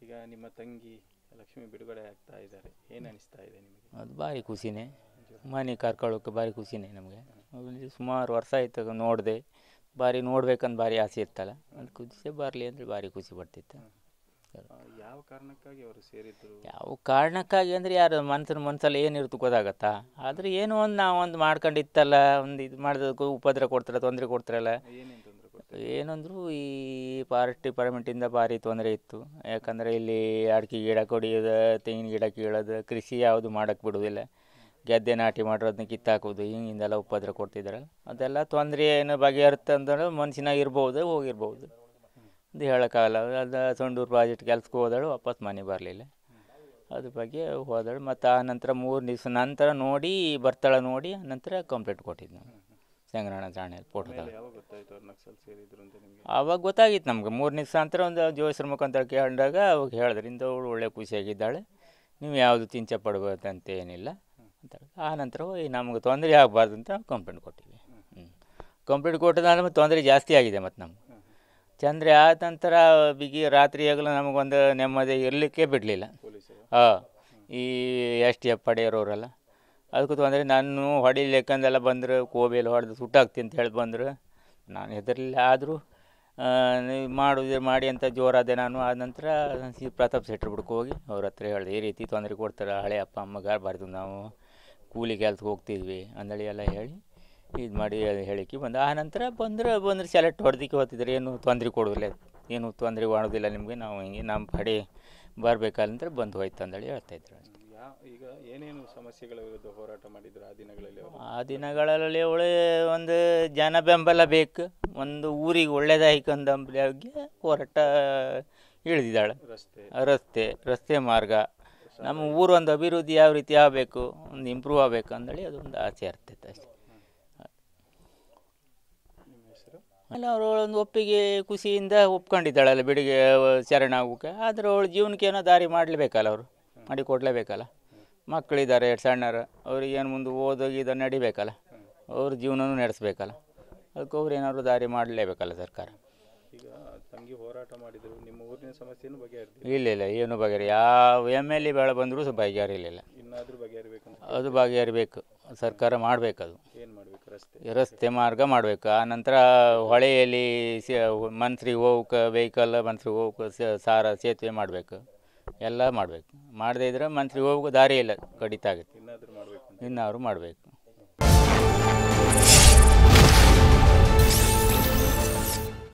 ಈಗ ನಿಮ್ಮ ತಂಗಿ ಲಕ್ಷ್ಮಿ ಬಿಡುಗಡೆ ಆಗ್ತಾ ಇದ್ದಾರೆ, ಏನು ಅನಿಸ್ತಾ ಇದೆ ನಿಮಗೆ? ಅದು ಭಾರಿ ಖುಷಿನೇ, ಮನೆ ಕರ್ಕೊಳ್ಳೋಕೆ ಭಾರಿ ಖುಷಿನೇ ನಮಗೆ. ಸುಮಾರು ವರ್ಷ ಆಯ್ತು ನೋಡಿದೆ, ಭಾರಿ ನೋಡ್ಬೇಕಂತ ಭಾರಿ ಆಸೆ ಇರ್ತಲ್ಲ, ಅದು ಖುಷಿ ಬರಲಿ ಅಂದರೆ ಭಾರಿ ಖುಷಿ ಪಡ್ತಿತ್ತು. ಯಾವ ಕಾರಣಕ್ಕಾಗಿ ಅವರು ಸೇರಿದ್ರು? ಯಾವ ಕಾರಣಕ್ಕಾಗಿ ಅಂದರೆ ಯಾರು ಮನಸ್ಸಲ್ಲಿ ಏನಿರುತ್ತೆ ಗೊತ್ತಾಗತ್ತಾ? ಆದರೆ ಏನೋ ಒಂದು ನಾವು ಒಂದು ಮಾಡ್ಕೊಂಡಿತ್ತಲ್ಲ, ಒಂದು ಇದು ಮಾಡಿದಕ್ಕೂ ಉಪದ್ರ ಕೊಡ್ತಾರೆ, ತೊಂದರೆ ಕೊಡ್ತಾರಲ್ಲ. ಏನೇನು ತೊಂದರೆ ಕೊಡ್ತಾರೆ? ಏನಂದ್ರು ಈ ಡಿಪಾರ್ಟ್ಮೆಂಟಿಂದ ಭಾರಿ ತೊಂದರೆ ಇತ್ತು. ಯಾಕಂದರೆ ಇಲ್ಲಿ ಅಡಿಕೆ ಗಿಡ ಕೊಡಿಯೋದು, ತೆಂಗಿನ ಗಿಡ ಕೀಳೋದು, ಕೃಷಿ ಯಾವುದು ಮಾಡೋಕ್ಕೆ ಬಿಡೋದಿಲ್ಲ. ಗದ್ದೆ ನಾಟಿ ಮಾಡೋದನ್ನ ಕಿತ್ತಾಕೋದು, ಹಿಂಗಿಂದೆಲ್ಲ ಉಪದ್ರ ಕೊಡ್ತಿದ್ರಲ್ಲ. ಅದೆಲ್ಲ ತೊಂದರೆ ಏನು ಬಗೆಹರುತ್ತೆ ಅಂದ್ರೆ ಮನುಷ್ಯನಾಗ ಇರ್ಬೋದು, ಹೋಗಿರ್ಬೋದು, ಅದು ಹೇಳೋಕ್ಕಾಗಲ್ಲ. ಅದು ಸೊಂಡೂರು ಪ್ರಾಜೆಕ್ಟ್ ಕೆಲ್ಸಕ್ಕೆ ಹೋದಳು, ವಾಪಸ್ ಮನೆಗೆ ಬರಲಿಲ್ಲ. ಅದ್ರ ಬಗ್ಗೆ ಹೋದಳು. ಮತ್ತು ಆ ನಂತರ 3 ದಿವಸ ನಂತರ ನೋಡಿ ಬರ್ತಾಳೆ, ನೋಡಿ ನಂತರ ಕಂಪ್ಲೇಂಟ್ ಕೊಟ್ಟಿದ್ದು ನಾವು ಸಂಗ್ರಹಣ ಠಾಣೆಯಲ್ಲಿ ಫೋಟೋದಾಗ. ಆವಾಗ ಗೊತ್ತಾಗಿತ್ತು ನಮ್ಗೆ. 3 ದಿವಸ ನಂತರ ಒಂದು ಜೋಯಿಸ್ರ ಮುಖಾಂತರ ಕೇಳಿದಾಗ ಅವಾಗ ಹೇಳಿದ್ರು, ಇಂಥವಳು ಒಳ್ಳೆ ಖುಷಿಯಾಗಿದ್ದಾಳೆ, ನೀವು ಯಾವುದು ಚಿಂತೆ ಪಡ್ಬೋದಂತ ಏನಿಲ್ಲ ಅಂತ. ಆ ನಂತರ ನಮ್ಗೆ ತೊಂದರೆ ಆಗಬಾರ್ದು ಅಂತ ಕಂಪ್ಲೇಂಟ್ ಕೊಟ್ಟಿವಿ. ಕಂಪ್ಲೇಂಟ್ ಕೊಟ್ಟಿದ್ದಾಗ ಮತ್ತು ತೊಂದರೆ ಜಾಸ್ತಿ ಆಗಿದೆ. ಮತ್ತು ನಮ್ಗೆ ಚಂದ್ರೆ ಆದ ನಂತರ ಬಿಗಿ ರಾತ್ರಿಯಾಗಲೂ ನಮಗೊಂದು ನೆಮ್ಮದಿ ಇರಲಿಕ್ಕೆ ಬಿಡಲಿಲ್ಲ. ಈ STF ಪಡೆಯೋರವರೆಲ್ಲ ಅದಕ್ಕೂ ತೊಂದರೆ. ನಾನು ಹೊಡಿಲಿಕ್ಕಂದೆಲ್ಲ ಬಂದರು, ಕೋಬೆಯಲ್ಲಿ ಹೊಡೆದು ಸುಟ್ಟಾಗ್ತಿ ಅಂತ ಹೇಳಿ ಬಂದರು. ನಾನು ಹೆದರಲಿಲ್ಲ. ಆದರೂ ನೀವು ಮಾಡೋದು ಮಾಡಿ ಅಂತ ಜೋರಾದೆ ನಾನು. ಆದ ನಂತರ ಪ್ರತಾಪ್ ಶೆಟ್ರ್ ಬಿಡ್ಕೊ ಹೋಗಿ ಅವ್ರ ಹತ್ರ ಹೇಳಿದೆ, ಈ ರೀತಿ ತೊಂದರೆ ಕೊಡ್ತಾರೆ, ಹಳೆ ಅಪ್ಪ ಅಮ್ಮಗಾರ ಬಾರ್ದು, ನಾವು ಕೂಲಿ ಕೆಲ್ಸಕ್ಕೆ ಹೋಗ್ತಿದ್ವಿ ಅಂದೇಳಿ ಎಲ್ಲ ಹೇಳಿ ಇದು ಮಾಡಿ ಹೇಳಿಕೆ ಬಂದು. ಆ ನಂತರ ಬಂದರೆ ಸೆಲೆಕ್ಟ್ ಹೊಡೆದಿಕ್ಕೆ ಹೋಗ್ತಿದ್ರು, ಏನು ತೊಂದರೆ ಕೊಡೋದಿಲ್ಲ, ಏನು ತೊಂದರೆ ಮಾಡೋದಿಲ್ಲ ನಿಮಗೆ, ನಾವು ಹಿಂಗೆ ನಮ್ಮ ಪಡೆ ಬರಬೇಕಂದ್ರೆ ಬಂದು ಹೋಯ್ತು ಅಂದೇಳಿ ಹೇಳ್ತಾಯಿದ್ರು ಅಷ್ಟೇ. ಈಗ ಏನೇನು ಸಮಸ್ಯೆಗಳ ವಿರುದ್ಧ ಹೋರಾಟ ಮಾಡಿದ್ರು ಆ ದಿನಗಳಲ್ಲಿ? ಆ ದಿನಗಳಲ್ಲಿ ಒಂದು ಜನ ಬೆಂಬಲ ಬೇಕು, ಒಂದು ಊರಿಗೆ ಒಳ್ಳೇದಾಯ್ಕಂದ ಬಗ್ಗೆ ಹೋರಾಟ ಇಳಿದಿದ್ದಾಳೆ. ರಸ್ತೆ ಮಾರ್ಗ, ನಮ್ಮ ಊರು ಒಂದು ಅಭಿವೃದ್ಧಿ ಯಾವ ರೀತಿ ಆಗಬೇಕು, ಒಂದು ಇಂಪ್ರೂವ್ ಆಗಬೇಕು ಅಂದೇಳಿ ಅದೊಂದು ಆಸೆ ಇರ್ತೈತೆ ಅಷ್ಟೇ. ಅಲ್ಲ ಅವರು ಒಂದು ಒಪ್ಪಿಗೆ ಖುಷಿಯಿಂದ ಒಪ್ಕೊಂಡಿದ್ದಾಳಲ್ಲ ಬಿಡಿಗೆ ಶರಣ ಆಗೋಕೆ. ಆದರೆ ಅವಳು ಜೀವನಕ್ಕೆ ಏನೋ ದಾರಿ ಮಾಡಲೇಬೇಕಲ್ಲ, ಅವರು ಮಾಡಿ ಕೊಡಲೇಬೇಕಲ್ಲ. ಮಕ್ಕಳಿದ್ದಾರೆ ಸಣ್ಣರು, ಅವ್ರಿಗೇನು ಮುಂದೆ ಓದೋಗಿದ ನಡಿಬೇಕಲ್ಲ, ಅವ್ರ ಜೀವನನೂ ನಡೆಸ್ಬೇಕಲ್ಲ. ಅದಕ್ಕೆ ಅವ್ರು ಏನಾದ್ರು ದಾರಿ ಮಾಡಲೇಬೇಕಲ್ಲ ಸರ್ಕಾರ. ಈಗ ತಂಗಿ ಹೋರಾಟ ಮಾಡಿದರು, ನಿಮ್ಮ ಊರಿನ ಸಮಸ್ಯೆನೂ ಬಗೆಹರಿದಿಲ್ಲ? ಇಲ್ಲ, ಏನು ಬಗೆಹರಿ, ಯಾವ MLA ಬೇಳೆ ಬಂದರೂ ಬಗೆಹರಿಲಿಲ್ಲ. ಇನ್ನಾದರೂ ಬಗೆಹರಿಬೇಕು? ಅದು ಬಗೆಹರಿಬೇಕು, ಸರ್ಕಾರ ಮಾಡಬೇಕು. ಅದು ಏನು ಮಾಡಬೇಕು? ರಸ್ತೆ ಮಾರ್ಗ ಮಾಡಬೇಕು. ಆ ನಂತರ ಹೊಳೆಯಲ್ಲಿ ಮನ್ಸ್ರಿಗೆ ಹೋಗಕ್ಕೆ ವೆಹಿಕಲ್, ಮನ್ಸ್ರಿಗೆ ಹೋಗಕ್ಕೆ ಸಾರ ಸೇತುವೆ ಮಾಡಬೇಕು, ಎಲ್ಲ ಮಾಡಬೇಕು. ಮಾಡದೇ ಇದ್ರೆ ಮನ್ಸ್ರಿಗೆ ಹೋಗಕ್ಕೆ ದಾರಿ ಇಲ್ಲ, ಕಡಿತ ಆಗುತ್ತೆ. ಇನ್ನಾದರೂ ಮಾಡಬೇಕು. ಇನ್ನಾದ್ರು ಮಾಡಬೇಕು.